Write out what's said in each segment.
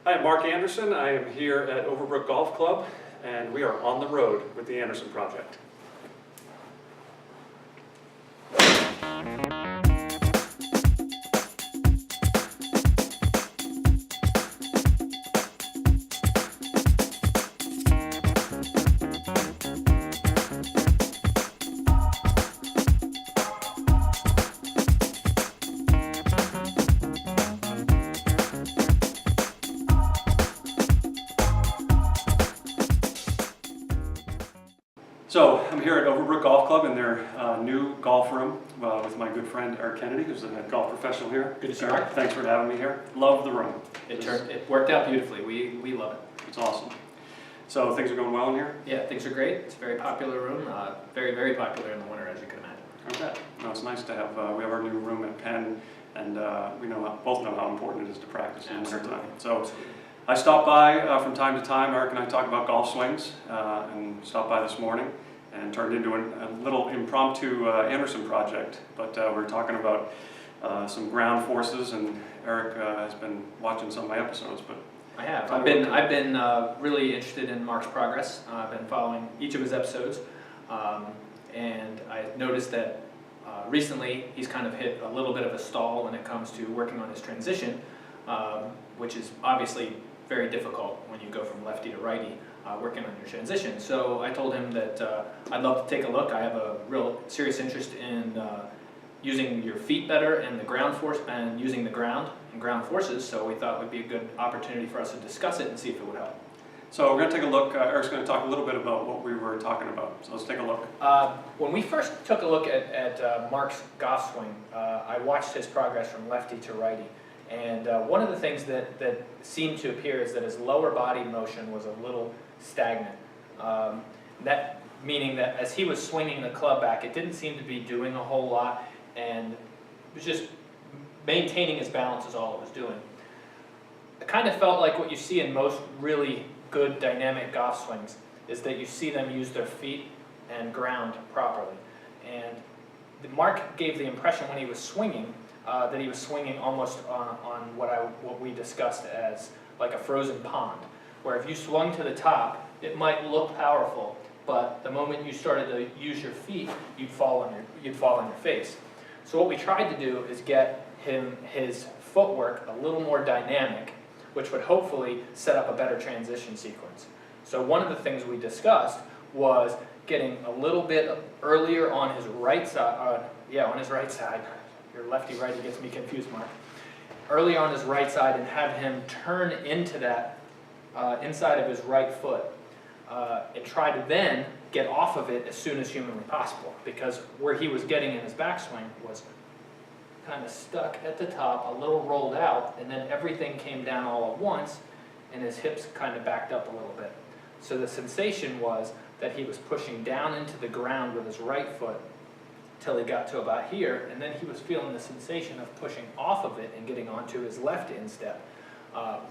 Hi, I'm Mark Anderson. I am here at Overbrook Golf Club, and we are on the road with the Anderson Project. So I'm here at Overbrook Golf Club in their new golf room with my good friend Eric Kennedy, who's a golf professional here. Good to see you. Eric, thanks for having me here. Love the room. It worked out beautifully. We love it. It's awesome. So things are going well in here? Yeah, things are great. It's a very popular room. Very, very popular in the winter, as you can imagine. Okay. No, it's nice to have, we have our new room at Penn, and we both know how important it is to practice in the winter time. So I stop by from time to time. Eric and I talk about golf swings, and stopped by this morning and turned into a little impromptu Anderson project. But we're talking about some ground forces, and Eric has been watching some of my episodes. But I have. I've been really interested in Mark's progress. I've been following each of his episodes, and I noticed that recently he's kind of hit a little bit of a stall when it comes to working on his transition, which is obviously very difficult when you go from lefty to righty, working on your transition. So I told him that I'd love to take a look. I have a real serious interest in using your feet better and the ground force, and using the ground and ground forces. So we thought it would be a good opportunity for us to discuss it and see if it would help. So we're going to take a look. Eric's going to talk a little bit about what we were talking about. So let's take a look. When we first took a look at Mark's golf swing, I watched his progress from lefty to righty. And one of the things that seemed to appear is that his lower body motion was a little stagnant. That meaning that as he was swinging the club back, it didn't seem to be doing a whole lot, and it was just maintaining his balance is all it was doing. It kind of felt like what you see in most really good dynamic golf swings is that you see them use their feet and ground properly. And Mark gave the impression when he was swinging that he was swinging almost on what we discussed as like a frozen pond, where if you swung to the top, it might look powerful, but the moment you started to use your feet, you'd fall on your face. So what we tried to do is get his footwork a little more dynamic, which would hopefully set up a better transition sequence. So one of the things we discussed was getting a little bit earlier on his right side. On his right side. Your lefty-righty gets me confused, Mark. Early on his right side, and have him turn into that inside of his right foot, and try to then get off of it as soon as humanly possible, because where he was getting in his backswing was kind of stuck at the top, a little rolled out, and then everything came down all at once, and his hips kind of backed up a little bit. So the sensation was that he was pushing down into the ground with his right foot till he got to about here, and then he was feeling the sensation of pushing off of it and getting onto his left instep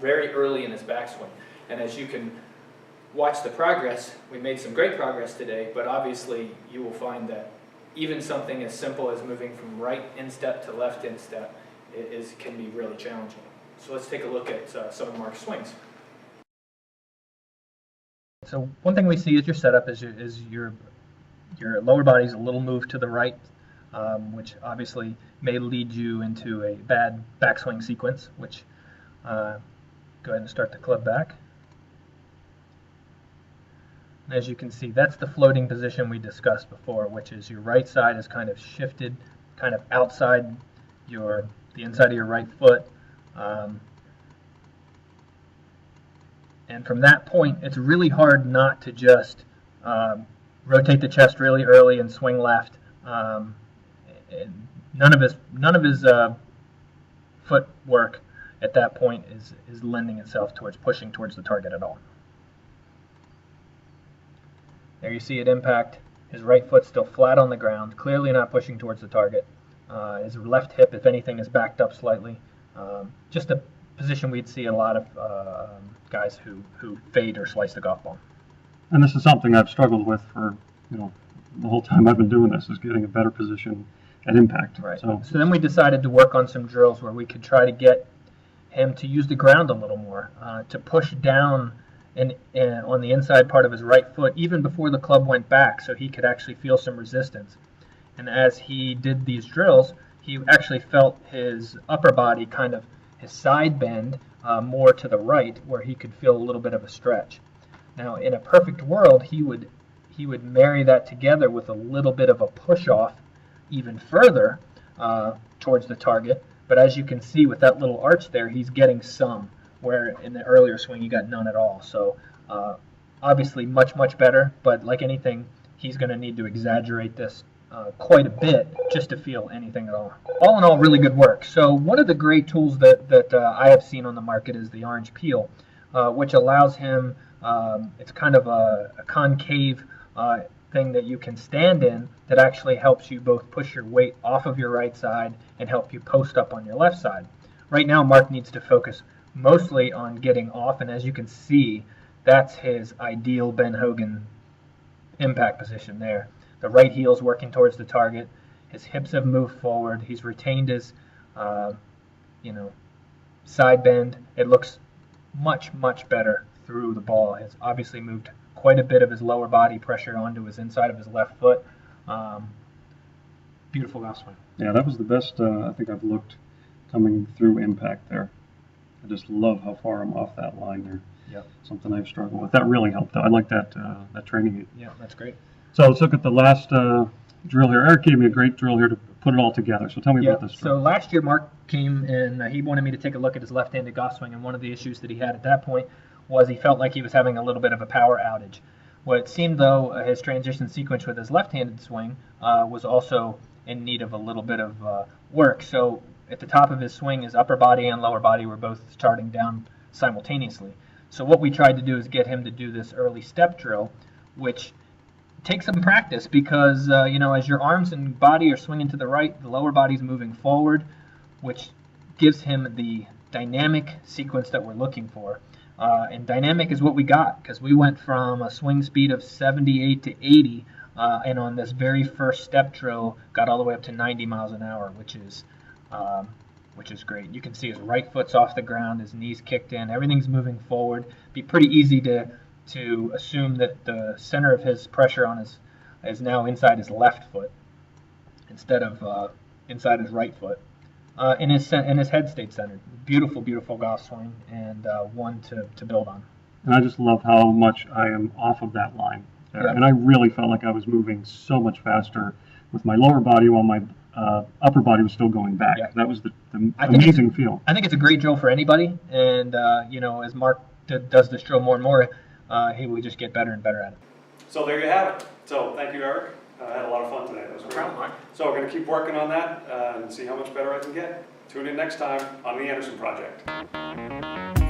very early in his backswing. And as you can watch the progress, we made some great progress today, but obviously you will find that even something as simple as moving from right instep to left instep can be really challenging. So let's take a look at some of Mark's swings. So one thing we see is your setup is your lower body's a little moved to the right, which obviously may lead you into a bad backswing sequence, which go ahead and start the club back. And as you can see, that's the floating position we discussed before, which is your right side is kind of shifted, kind of outside the inside of your right foot. And from that point, it's really hard not to just rotate the chest really early and swing left. And none of his footwork at that point is lending itself towards pushing towards the target at all. There you see it impact. His right foot still flat on the ground, clearly not pushing towards the target. His left hip, if anything, is backed up slightly. Just a position we'd see a lot of guys who fade or slice the golf ball. And this is something I've struggled with for the whole time I've been doing this, is getting a better position at impact. Right. So then we decided to work on some drills where we could try to get him to use the ground a little more, to push down on the inside part of his right foot even before the club went back, so he could actually feel some resistance. And as he did these drills, he actually felt his upper body kind of, his side bend more to the right, where he could feel a little bit of a stretch. Now, in a perfect world, he would marry that together with a little bit of a push off even further towards the target. But as you can see with that little arch there, he's getting some, where in the earlier swing he got none at all. So obviously much better, but like anything, he's going to need to exaggerate this quite a bit just to feel anything at all. All in all, really good work. So one of the great tools that I have seen on the market is the orange peel, which allows him, it's kind of a concave thing that you can stand in that actually helps you both push your weight off of your right side and help you post up on your left side. Right now, Mark needs to focus mostly on getting off, and as you can see, that's his ideal Ben Hogan impact position there. The right heel's working towards the target. His hips have moved forward. He's retained his, side bend. It looks much better through the ball. Has obviously moved quite a bit of his lower body pressure onto his inside of his left foot. Beautiful golf swing. Yeah, that was the best I think I've looked coming through impact there. I just love how far I'm off that line there. Yep. Something I've struggled with. That really helped out. I like that training. Yeah, that's great. So let's look at the last drill here. Eric gave me a great drill here to put it all together. So tell me about this drill. So last year Mark came and he wanted me to take a look at his left-handed golf swing, and one of the issues that he had at that point was he felt like he was having a little bit of a power outage. What it seemed, though, his transition sequence with his left-handed swing was also in need of a little bit of work. So at the top of his swing, his upper body and lower body were both starting down simultaneously. So what we tried to do is get him to do this early step drill, which takes some practice because, as your arms and body are swinging to the right, the lower body's moving forward, which gives him the dynamic sequence that we're looking for. And dynamic is what we got, because we went from a swing speed of 78 to 80, and on this very first step drill, got all the way up to 90 miles an hour, which is great. You can see his right foot's off the ground, his knees kicked in, everything's moving forward. Be pretty easy to assume that the center of his pressure on is now inside his left foot instead of inside his right foot. And his head stayed centered. Beautiful golf swing, and one to build on. And I just love how much I am off of that line there. Yeah. And I really felt like I was moving so much faster with my lower body while my upper body was still going back. Yeah. That was the amazing feel. I think it's a great drill for anybody, and as Mark does this drill more and more, he will just get better and better at it. So there you have it. So thank you, Eric. I had a lot of fun today. That was great. So we're going to keep working on that and see how much better I can get. Tune in next time on the Anderson Project.